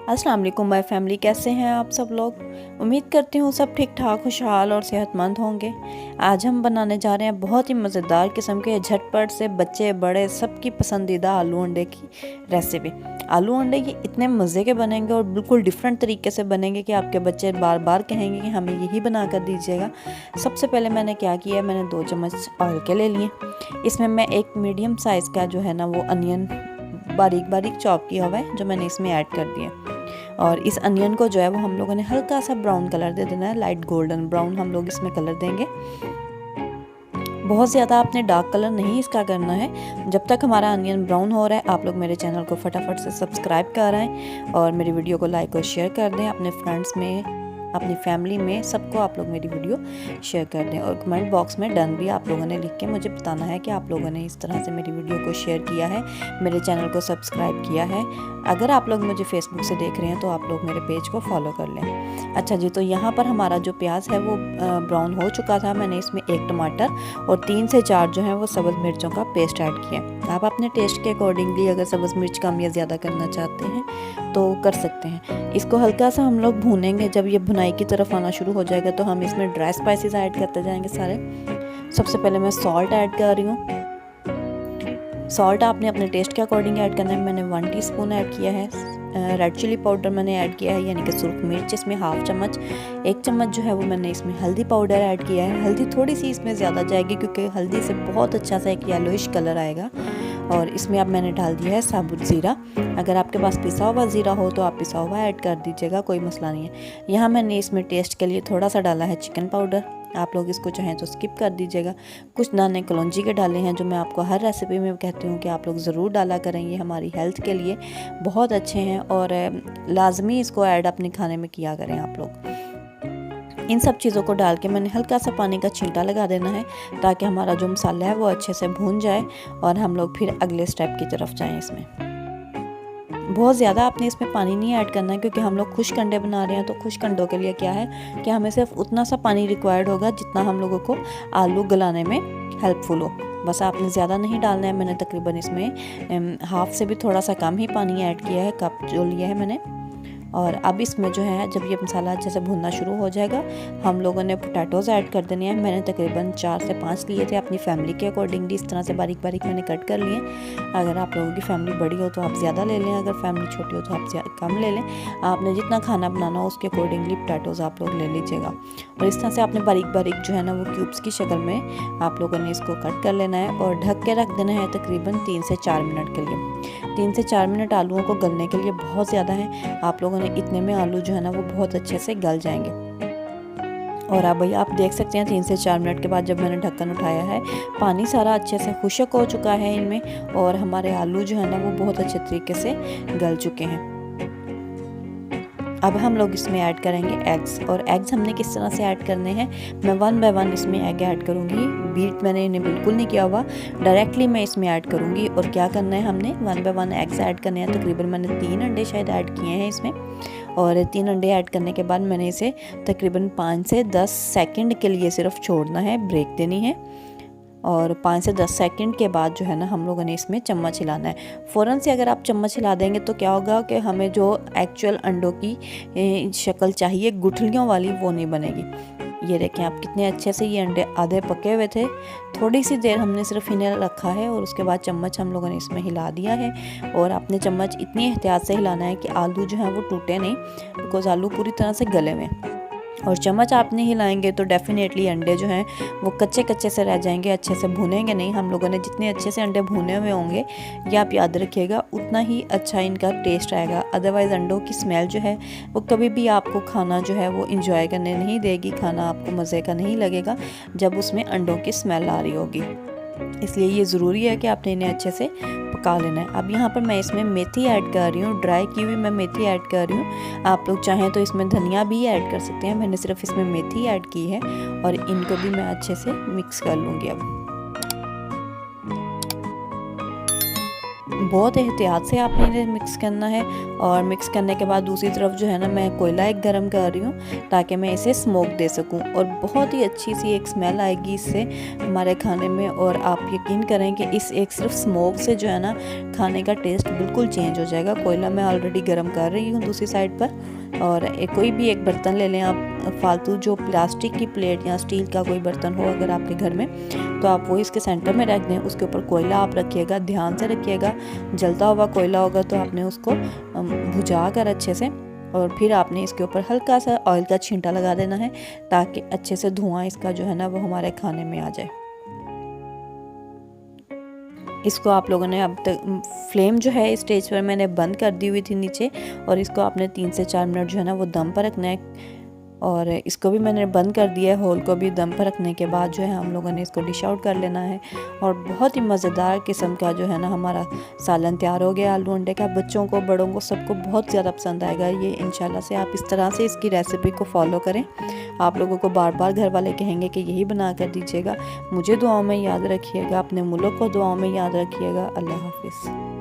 अस्सलाम वालेकुम my family, कैसे हैं आप सब लोग। उम्मीद करती हूँ सब ठीक ठाक, खुशहाल और सेहतमंद होंगे। आज हम बनाने जा रहे हैं बहुत ही मज़ेदार किस्म के झटपट से बच्चे बड़े सबकी पसंदीदा आलू अंडे की रेसिपी। आलू अंडे ये इतने मज़े के बनेंगे और बिल्कुल डिफरेंट तरीके से बनेंगे कि आपके बच्चे बार बार कहेंगे कि हमें यही बना कर दीजिएगा। सबसे पहले मैंने क्या किया, मैंने 2 चम्मच ऑयल के ले लिए। इसमें मैं एक मीडियम साइज़ का जो है ना वो अनियन बारीक बारीक चॉप किया हुआ है जो मैंने इसमें ऐड कर दिया। और इस अनियन को जो है वो हम लोगों ने हल्का सा ब्राउन कलर दे देना है, लाइट गोल्डन ब्राउन हम लोग इसमें कलर देंगे। बहुत ज़्यादा आपने डार्क कलर नहीं इसका करना है। जब तक हमारा अनियन ब्राउन हो रहा है आप लोग मेरे चैनल को फटाफट से सब्सक्राइब कराएं और मेरी वीडियो को लाइक और शेयर कर दें अपने फ्रेंड्स में, अपनी फैमिली में, सबको आप लोग मेरी वीडियो शेयर कर दें। और कमेंट बॉक्स में डन भी आप लोगों ने लिख के मुझे बताना है कि आप लोगों ने इस तरह से मेरी वीडियो को शेयर किया है, मेरे चैनल को सब्सक्राइब किया है। अगर आप लोग मुझे फेसबुक से देख रहे हैं तो आप लोग मेरे पेज को फॉलो कर लें। अच्छा जी, तो यहाँ पर हमारा जो प्याज है वो ब्राउन हो चुका था। मैंने इसमें 1 टमाटर और 3 से 4 जो है वो सब्ज़ मिर्चों का पेस्ट ऐड किया। आप अपने टेस्ट के अकॉर्डिंगली अगर सब्ज़ मिर्च कम या ज़्यादा करना चाहते हैं तो कर सकते हैं। इसको हल्का सा हम लोग भूनेंगे। जब ये भुनाई की तरफ आना शुरू हो जाएगा तो हम इसमें ड्राई स्पाइसेस ऐड करते जाएंगे सारे। सबसे पहले मैं सॉल्ट ऐड कर रही हूँ। सॉल्ट आपने अपने टेस्ट के अकॉर्डिंग ऐड करना है। मैंने 1 टीस्पून ऐड किया है। रेड चिली पाउडर मैंने ऐड किया है, यानी कि सुर्ख मिर्च इसमें ½ चम्मच। 1 चम्मच जो है वो मैंने इसमें हल्दी पाउडर ऐड किया है। हल्दी थोड़ी सी इसमें ज़्यादा जाएगी क्योंकि हल्दी से बहुत अच्छा सा एक येलोइश कलर आएगा। और इसमें अब मैंने डाल दिया है साबुत ज़ीरा। अगर आपके पास पिसा हुआ ज़ीरा हो तो आप पिसा हुआ ऐड कर दीजिएगा, कोई मसला नहीं है। यहाँ मैंने इसमें टेस्ट के लिए थोड़ा सा डाला है चिकन पाउडर। आप लोग इसको चाहें तो स्किप कर दीजिएगा। कुछ दाने कलौंजी के डाले हैं जो मैं आपको हर रेसिपी में कहती हूँ कि आप लोग ज़रूर डाला करें, ये हमारी हेल्थ के लिए बहुत अच्छे हैं और लाजमी इसको ऐड अपने खाने में किया करें आप लोग। इन सब चीज़ों को डाल के मैंने हल्का सा पानी का छींटा लगा देना है ताकि हमारा जो मसाला है वो अच्छे से भून जाए और हम लोग फिर अगले स्टेप की तरफ जाएं। इसमें बहुत ज़्यादा आपने इसमें पानी नहीं ऐड करना है क्योंकि हम लोग खुश्क अंडे बना रहे हैं। तो खुश्क अंडों के लिए क्या है कि हमें सिर्फ उतना सा पानी रिक्वायर्ड होगा जितना हम लोगों को आलू गलाने में हेल्पफुल हो। बस आपने ज़्यादा नहीं डालना है। मैंने तकरीबन इसमें हाफ से भी थोड़ा सा कम ही पानी ऐड किया है, कप जो लिया है मैंने। और अब इसमें जो है जब ये मसाला अच्छे से भुनना शुरू हो जाएगा हम लोगों ने पोटैटोज़ ऐड कर देने हैं। मैंने तकरीबन 4 से 5 लिए थे, अपनी फैमिली के अकॉर्डिंगली इस तरह से बारीक बारीक मैंने कट कर लिए। अगर आप लोगों की फैमिली बड़ी हो तो आप ज़्यादा ले लें, अगर फैमिली छोटी हो तो आप कम ले लें। आपने जितना खाना बनाना हो उसके अकॉर्डिंगली पोटैटोज़ आप लोग ले लीजिएगा। और इस तरह से आपने बारीक बारीक जो है ना वो क्यूब्स की शक्ल में आप लोगों ने इसको कट कर लेना है और ढक के रख देना है तकरीबन 3 से 4 मिनट के लिए। 3 से 4 मिनट आलूओं को गलने के लिए बहुत ज़्यादा है। आप लोगों ने इतने में आलू जो है ना वो बहुत अच्छे से गल जाएंगे। और अब भाई आप देख सकते हैं 3 से 4 मिनट के बाद जब मैंने ढक्कन उठाया है पानी सारा अच्छे से खुश्क हो चुका है इनमें और हमारे आलू जो है ना वो बहुत अच्छे तरीके से गल चुके हैं। अब हम लोग इसमें ऐड करेंगे एग्स। और एग्स हमने किस तरह से ऐड करने हैं, मैं 1 बाय 1 इसमें एग ऐड करूँगी। बीट मैंने इन्हें बिल्कुल नहीं किया हुआ, डायरेक्टली मैं इसमें ऐड करूँगी। और क्या करना है, हमने 1 बाय 1 एग्स ऐड करने हैं। तकरीबन मैंने 3 अंडे शायद ऐड किए हैं इसमें। और 3 अंडे ऐड करने के बाद मैंने इसे तकरीबन 5 से 10 सेकंड के लिए सिर्फ छोड़ना है, ब्रेक देनी है। और 5 से 10 सेकंड के बाद जो है ना हम लोगों ने इसमें चम्मच हिलाना है। फ़ौरन से अगर आप चम्मच हिला देंगे तो क्या होगा कि हमें जो एक्चुअल अंडों की शक्ल चाहिए गुठलियों वाली वो नहीं बनेगी। ये देखें आप कितने अच्छे से ये अंडे आधे पके हुए थे। थोड़ी सी देर हमने सिर्फ इन्हें रखा है और उसके बाद चम्मच हम लोगों ने इसमें हिला दिया है। और अपने चम्मच इतनी एहतियात से हिलाना है कि आलू जो है वो टूटे नहीं, बिकॉज़ आलू पूरी तरह से गले हुए हैं। और चम्मच आप नहीं हिलाएंगे तो डेफिनेटली अंडे जो हैं वो कच्चे कच्चे से रह जाएंगे, अच्छे से भुनेंगे नहीं। हम लोगों ने जितने अच्छे से अंडे भुने हुए होंगे ये आप याद रखिएगा उतना ही अच्छा इनका टेस्ट आएगा। अदरवाइज़ अंडों की स्मेल जो है वो कभी भी आपको खाना जो है वो इंजॉय करने नहीं देगी, खाना आपको मज़े का नहीं लगेगा जब उसमें अंडों की स्मेल आ रही होगी। इसलिए ये ज़रूरी है कि आपने इन्हें अच्छे से पका लेना है। अब यहाँ पर मैं इसमें मेथी ऐड कर रही हूँ, ड्राई की हुई मैं मेथी ऐड कर रही हूँ। आप लोग चाहें तो इसमें धनिया भी ऐड कर सकते हैं, मैंने सिर्फ इसमें मेथी ऐड की है। और इनको भी मैं अच्छे से मिक्स कर लूँगी। अब बहुत एहतियात से आपने इन्हें मिक्स करना है। और मिक्स करने के बाद दूसरी तरफ जो है ना मैं कोयला एक गरम कर रही हूँ ताकि मैं इसे स्मोक दे सकूँ, और बहुत ही अच्छी सी एक स्मेल आएगी इससे हमारे खाने में। और आप यकीन करें कि इस एक सिर्फ स्मोक से जो है ना खाने का टेस्ट बिल्कुल चेंज हो जाएगा। कोयला मैं ऑलरेडी गर्म कर रही हूँ दूसरी साइड पर। और कोई भी एक बर्तन ले लें आप, फालतू जो प्लास्टिक की प्लेट या स्टील का कोई बर्तन हो अगर आपके घर में, तो आप वो इसके सेंटर में रख दें। उसके ऊपर कोयला आप रखिएगा, ध्यान से रखिएगा, जलता हुआ कोयला होगा तो आपने उसको बुझा कर अच्छे से, और फिर आपने इसके ऊपर हल्का सा ऑयल का छींटा लगा देना है ताकि अच्छे से धुआं इसका जो है ना वो हमारे खाने में आ जाए। इसको आप लोगों ने अब तक फ्लेम जो है इस स्टेज पर मैंने बंद कर दी हुई थी नीचे, और इसको आपने 3 से 4 मिनट जो है ना वो दम पर रखना है। और इसको भी मैंने बंद कर दिया है, होल को भी दम पर रखने के बाद जो है हम लोगों ने इसको डिश आउट कर लेना है। और बहुत ही मज़ेदार किस्म का जो है ना हमारा सालन तैयार हो गया आलू अंडे का। बच्चों को, बड़ों को, सबको बहुत ज़्यादा पसंद आएगा ये। इंशाल्लाह से आप इस तरह से इसकी रेसिपी को फॉलो करें। आप लोगों को बार बार घर वाले कहेंगे कि यही बना कर दीजिएगा। मुझे दुआओं में याद रखिएगा, अपने मुल्क को दुआओं में याद रखिएगा। अल्लाह हाफिज़।